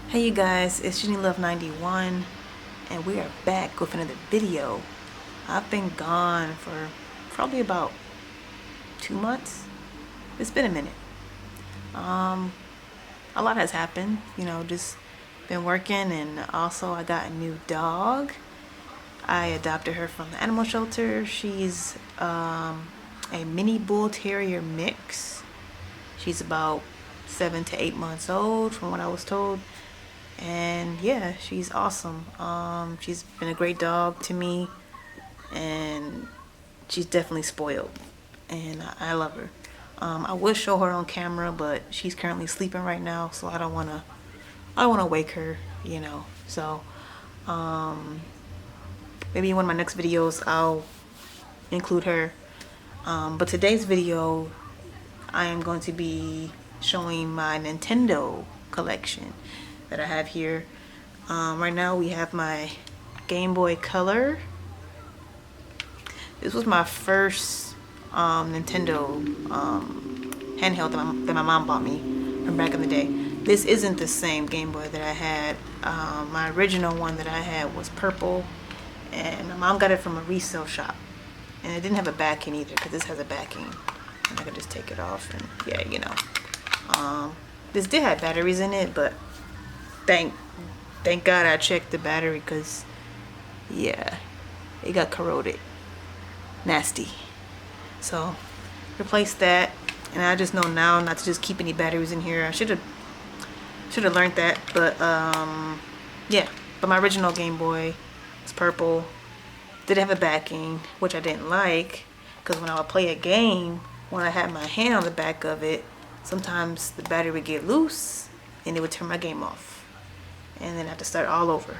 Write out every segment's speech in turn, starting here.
Hey you guys, it's Jenny Love 91 and we are back with another video. I've been gone for probably about 2 months. It's been a minute. A lot has happened, just been working, and also I got a new dog. I adopted her from the animal shelter. She's a mini bull terrier mix. She's about 7 to 8 months old from what I was told. And yeah, she's awesome. She's been a great dog to me, and she's definitely spoiled, and I love her. I would show her on camera, but she's currently sleeping right now, so I don't wanna wake her, So maybe in one of my next videos I'll include her. But today's video, I am going to be showing my Nintendo collection that I have here. Right now we have my Game Boy Color. This was my first Nintendo handheld that my mom bought me from back in the day. This isn't the same Game Boy that I had. My original one that I had was purple, and my mom got it from a resale shop. And it didn't have a backing either, because this has a backing. And I could just take it off, and yeah. This did have batteries in it, but thank God I checked the battery, because yeah, it got corroded. Nasty. So replace that, and I just know now not to just keep any batteries in here. I should have learned that, but yeah. But my original Game Boy was purple. Did have a backing, which I didn't like, because when I would play a game, when I had my hand on the back of it, sometimes the battery would get loose and it would turn my game off, and then I have to start all over.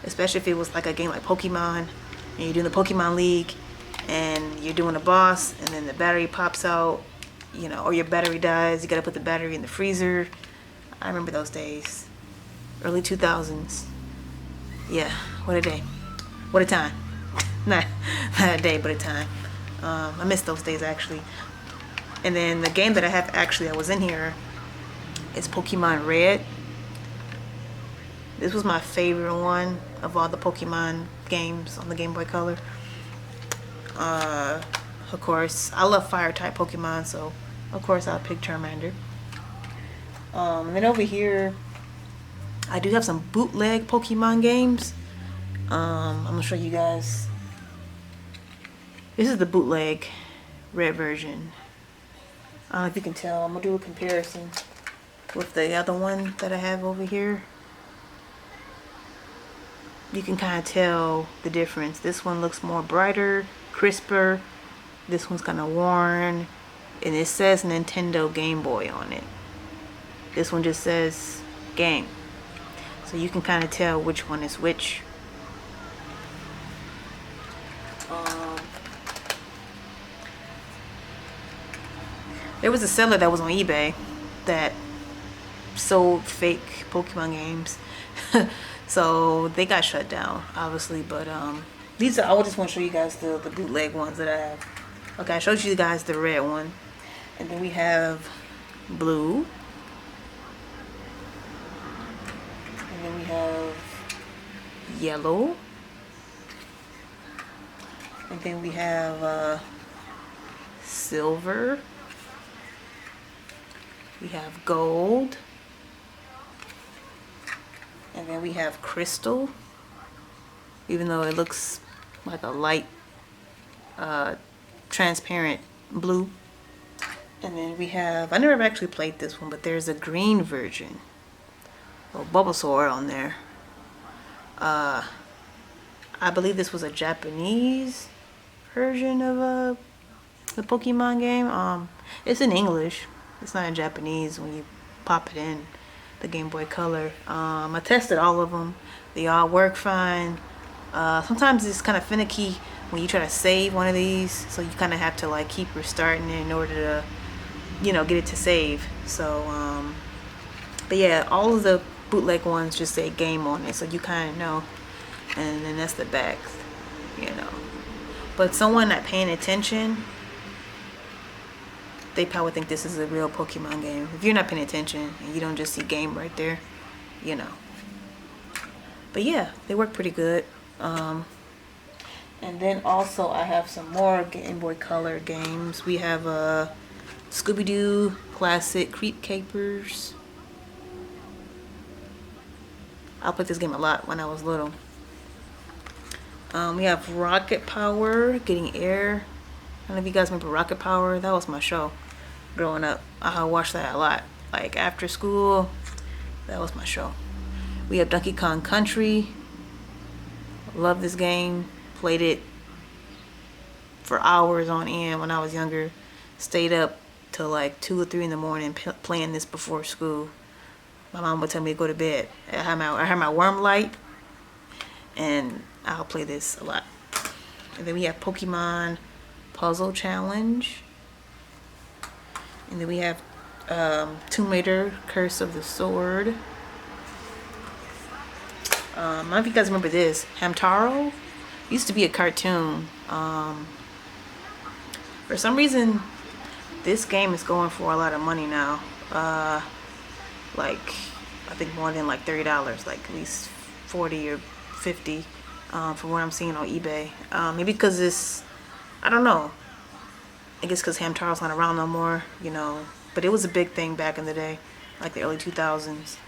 Especially if it was like a game like Pokemon, and you're doing the Pokemon League, and you're doing a boss, and then the battery pops out, or your battery dies. You gotta put the battery in the freezer. I remember those days. Early 2000s. Yeah, what a day. What a time. Not a day, but a time. I miss those days, actually. And then the game that I have, actually, I was in here, is Pokemon Red. This was my favorite one of all the Pokemon games on the Game Boy Color. Of course, I love fire type Pokemon, so of course I'll pick Charmander. And then over here, I do have some bootleg Pokemon games. I'm gonna show you guys. This is the bootleg red version. I don't know if you can tell. I'm gonna do a comparison with the other one that I have over here. You can kind of tell the difference. This one looks more brighter, crisper. This one's kind of worn, and it says Nintendo Game Boy on it. This one just says game, so you can kind of tell which one is which. There was a seller that was on eBay that sold fake Pokemon games. So they got shut down, obviously. But these are, I just want to show you guys the bootleg ones that I have. Okay, I showed you guys the red one, and then we have blue, and then we have yellow, and then we have silver. We have gold, and then we have crystal, even though it looks like a light transparent blue. And then we have, I never actually played this one, but there's a green version, well, Bulbasaur on there. I believe this was a Japanese version of the Pokemon game. It's in English. It's not in Japanese when you pop it in the Game Boy Color. I tested all of them. They all work fine. Sometimes it's kind of finicky when you try to save one of these, so you kind of have to like keep restarting it in order to, get it to save. So, but yeah, all of the bootleg ones just say game on it, so you kind of know. And then that's the back, But someone not paying attention, they probably think this is a real Pokemon game. If you're not paying attention and you don't just see game right there, you know. But yeah, they work pretty good. And then also I have some more Game Boy Color games. We have Scooby-Doo Classic Creep Capers. I played this game a lot when I was little. We have Rocket Power, Getting Air. I don't know if you guys remember Rocket Power. That was my show growing up. I watched that a lot. Like after school, that was my show. We have Donkey Kong Country. Love this game. Played it for hours on end when I was younger. Stayed up till like 2 or 3 in the morning playing this before school. My mom would tell me to go to bed. I had my worm light, and I'll play this a lot. And then we have Pokemon Puzzle Challenge. And then we have Tomb Raider Curse of the Sword. I don't know if you guys remember this. Hamtaro used to be a cartoon. For some reason, this game is going for a lot of money now. Like, I think more than like $30, like at least 40 or 50 from what I'm seeing on eBay. Maybe because this, I don't know. I guess because Hamtaro's not around no more, you know. But it was a big thing back in the day, like the early 2000s.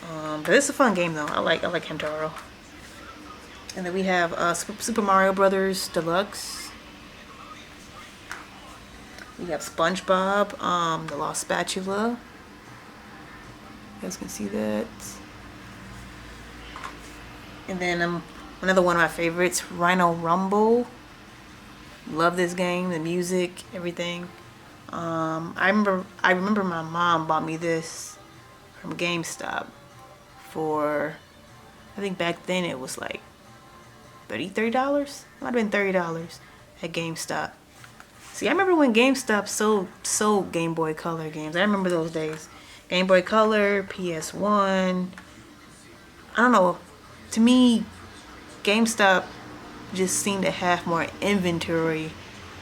But it's a fun game though. I like Hamtaro. And then we have Super Mario Brothers Deluxe. We have SpongeBob, The Lost Spatula. You guys can see that. And then another one of my favorites, Rhino Rumble. Love this game, the music, everything. I remember my mom bought me this from GameStop for, I think back then it was like $30. Might have been $30 at GameStop. See, I remember when GameStop sold Game Boy Color games. I remember those days. Game Boy Color, PS1. I don't know. To me, GameStop just seemed to have more inventory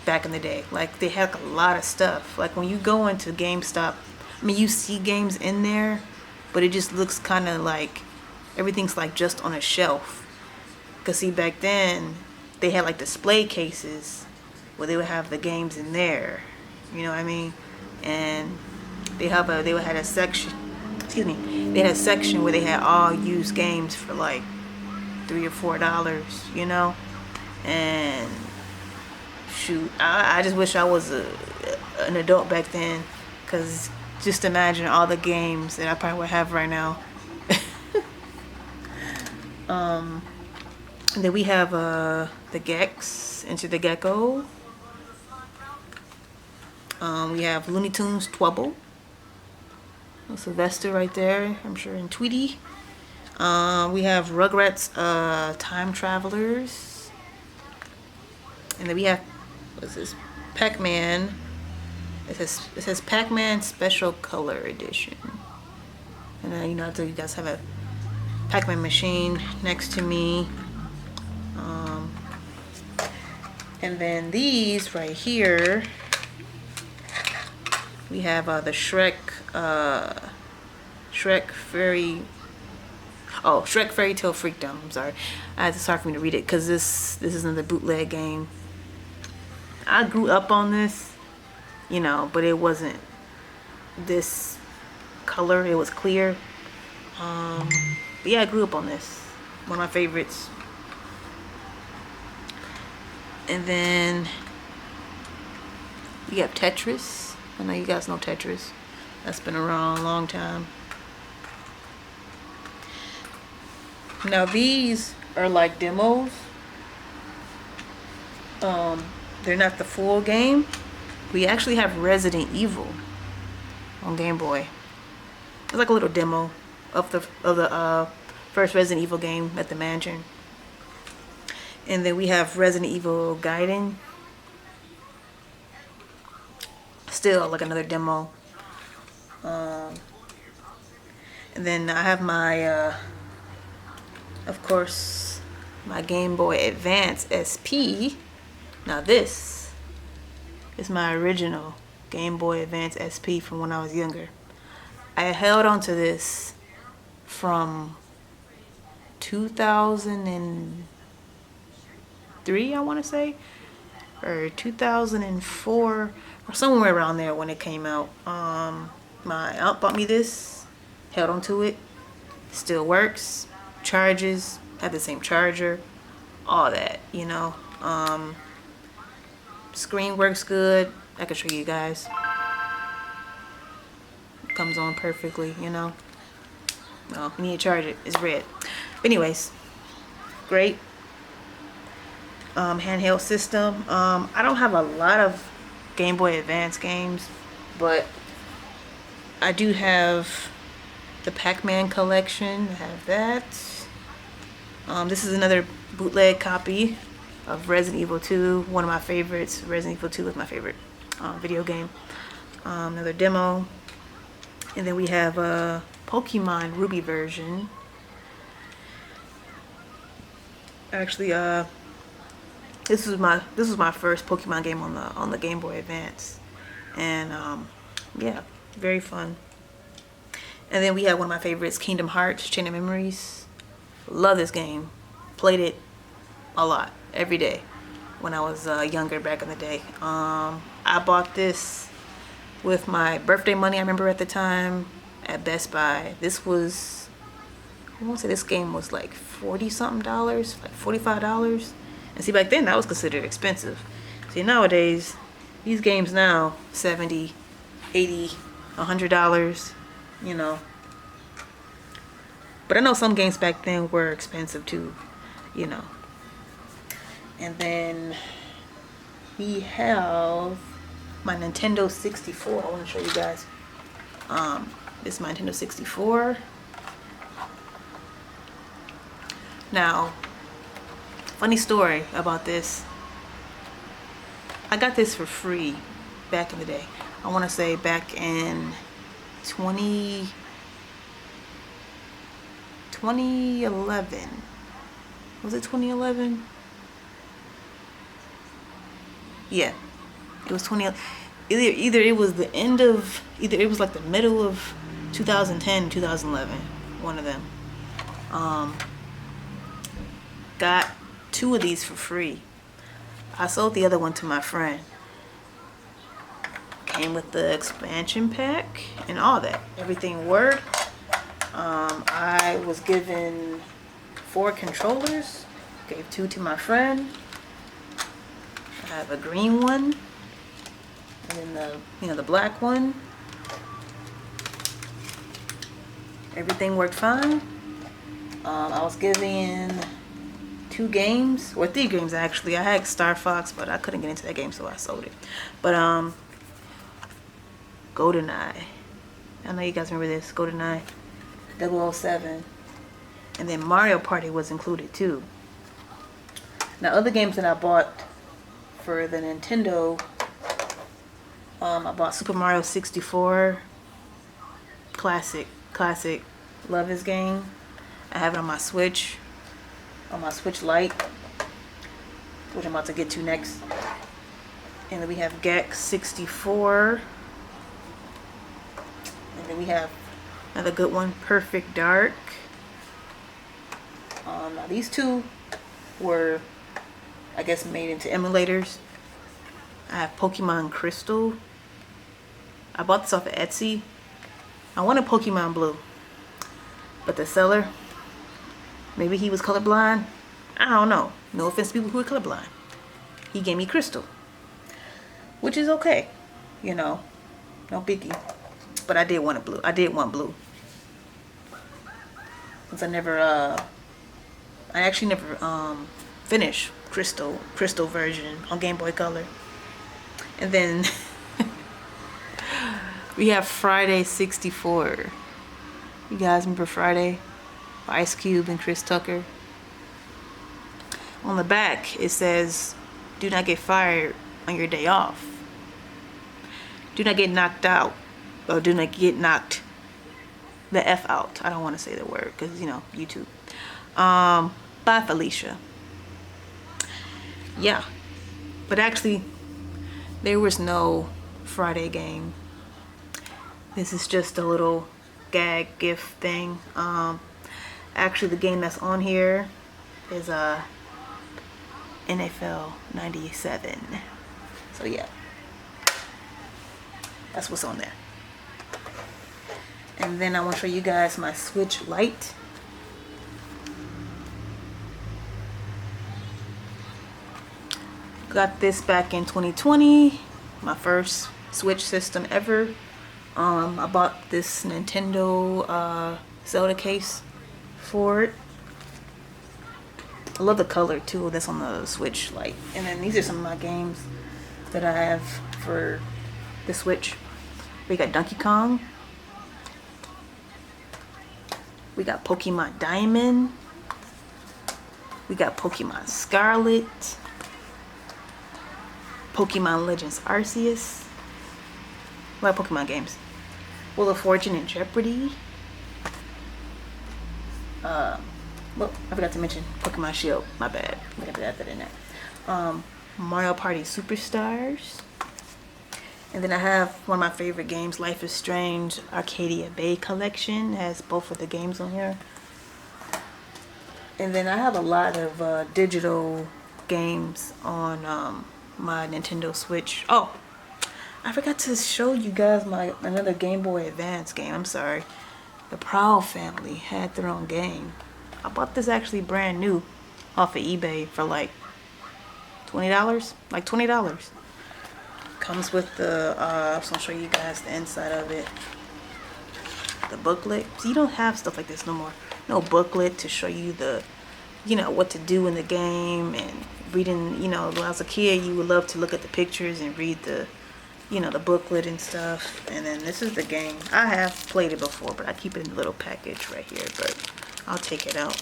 back in the day. Like, they had a lot of stuff. Like, when you go into GameStop, I mean, you see games in there, but it just looks kind of like everything's like just on a shelf. Because, see, back then, they had like display cases where they would have the games in there. You know what I mean? And they would have a section, excuse me, they had a section where they had all used games for like $3 or $4, you know? And shoot, I just wish I was an adult back then, because just imagine all the games that I probably would have right now. And then we have the Gex, Enter the Gecko. We have Looney Tunes Twubble. Sylvester right there, I'm sure, and Tweety. We have Rugrats Time Travelers. And then we have, what's this? Pac-Man. It says Pac-Man Special Color Edition. And then, you know, you guys have a Pac-Man machine next to me. And then these right here, we have the Shrek Fairy Tale Freakdom. I'm sorry, it's hard for me to read it because this is another bootleg game. I grew up on this, you know, but it wasn't this color. It was clear. But yeah, I grew up on this. One of my favorites. And then we have Tetris. I know you guys know Tetris. That's been around a long time. Now these are like demos. They're not the full game. We actually have Resident Evil on Game Boy. It's like a little demo of the first Resident Evil game at the mansion. And then we have Resident Evil Gaiden. Still like another demo. And then I have my of course, my Game Boy Advance SP. Now this is my original Game Boy Advance SP from when I was younger. I held on to this from 2003, I want to say, or 2004, or somewhere around there when it came out. My aunt bought me this, held onto it, still works, charges, have the same charger, all that, you know. Screen works good. I can show you guys. Comes on perfectly, you know. Oh, you need to charge it. It's red. But anyways, great. Handheld system. I don't have a lot of Game Boy Advance games, but I do have the Pac-Man collection. I have that. This is another bootleg copy of Resident Evil 2, one of my favorites. Resident Evil 2 is my favorite video game. Another demo. And then we have a Pokemon Ruby version. Actually, this was my first Pokemon game on the Game Boy Advance, and yeah, very fun. And then we have one of my favorites, Kingdom Hearts: Chain of Memories. Love this game. Played it a lot, every day, when I was younger back in the day. I bought this with my birthday money, I remember at the time, at Best Buy. This was, I want to say this game was like $40-something, like $45. And see, back then that was considered expensive. See, nowadays, these games now, $70, $80, $100, you know. But I know some games back then were expensive too, you know. And then we have my Nintendo 64. I want to show you guys. This is my Nintendo 64. Now, funny story about this. I got this for free back in the day. I want to say back in 2011. Was it 2011? Yeah, it was 2011. Either it was the end of, either it was like the middle of 2010, 2011, one of them. Got 2 of these for free. I sold the other one to my friend. Came with the expansion pack and all that. Everything worked. I was given 4 controllers. Gave 2 to my friend. I have a green one. And then the black one. Everything worked fine. I was given 2 games, or 3 games actually. I had Star Fox, but I couldn't get into that game, so I sold it. But GoldenEye. I know you guys remember this. GoldenEye 007. And then Mario Party was included too. Now, other games that I bought for the Nintendo, I bought Super Mario 64. Classic. Love this game. I have it on my Switch. On my Switch Lite, which I'm about to get to next. And then we have Gex 64. And then we have another good one, Perfect Dark. Now these 2 were, I guess, made into emulators. I have Pokemon Crystal. I bought this off of Etsy. I wanted Pokemon Blue, but the seller, maybe he was colorblind. I don't know. No offense to people who are colorblind. He gave me Crystal, which is okay, you know, no biggie. But I did want a blue. I did want blue, since I actually never finished Crystal version on Game Boy Color. And then we have Friday 64. You guys remember Friday? Ice Cube and Chris Tucker. On the back it says, "Do not get fired on your day off. Do not get knocked out, or do not get knocked the F out." I don't want to say the word because, you know, YouTube. Bye, Felicia. Yeah, but actually there was no Friday game. This is just a little gag gift thing. Actually, the game that's on here is NFL 97. So yeah, that's what's on there. And then I want to show you guys my Switch Lite. Got this back in 2020, my first Switch system ever. I bought this Nintendo Zelda case for it. I love the color too that's on the Switch Lite. And then these are some of my games that I have for the Switch. We got Donkey Kong. We got Pokemon Diamond. We got Pokemon Scarlet. Pokemon Legends Arceus. A lot of Pokemon games. Wheel of Fortune and Jeopardy. Well, I forgot to mention Pokemon Shield. My bad. I got to add that in there. Mario Party Superstars. And then I have one of my favorite games, Life is Strange Arcadia Bay Collection. It has both of the games on here. And then I have a lot of digital games on my Nintendo Switch. Oh, I forgot to show you guys another Game Boy Advance game. I'm sorry. The Proud Family had their own game. I bought this actually brand new off of eBay for like $20. Like $20. Comes with the, I'm just gonna show you guys the inside of it. The booklet. So you don't have stuff like this no more. No booklet to show you the, what to do in the game and reading, when I was a kid, you would love to look at the pictures and read the, the booklet and stuff. And then this is the game. I have played it before, but I keep it in a little package right here, but I'll take it out.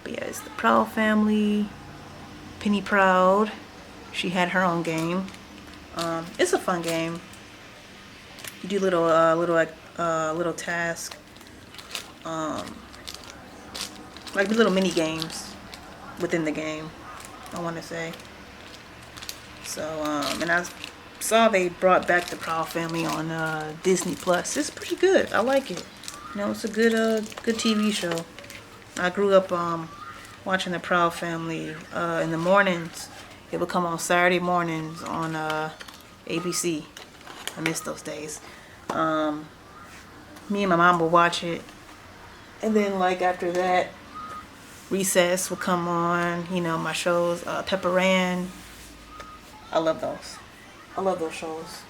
But yeah, it's the Proud Family. Penny Proud. She had her own game. It's a fun game. You do little tasks, like little mini games within the game, I want to say. So, and I saw they brought back the Proud Family on Disney Plus. It's pretty good. I like it. It's a good TV show. I grew up watching the Proud Family in the mornings. It would come on Saturday mornings on ABC. I miss those days. Me and my mom would watch it. And then like after that, Recess would come on. My shows, Pepper Ann. I love those. I love those shows.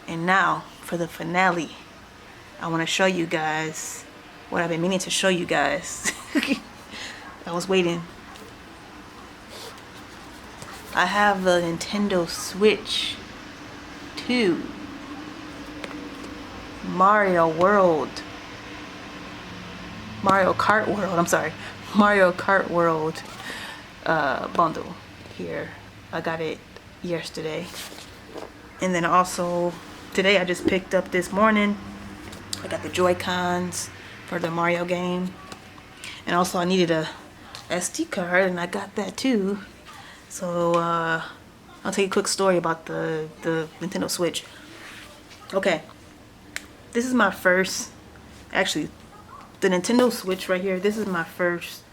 And now for the finale, I want to show you guys what I've been meaning to show you guys. I was waiting. I have the Nintendo Switch 2 Mario Kart World bundle here. I got it yesterday. And then also today I just picked up this morning. I got the Joy-Cons for the Mario game. And also I needed a SD card and I got that too. So I'll tell you a quick story about the Nintendo Switch. Okay, this is my first, actually the Nintendo Switch right here, this is my first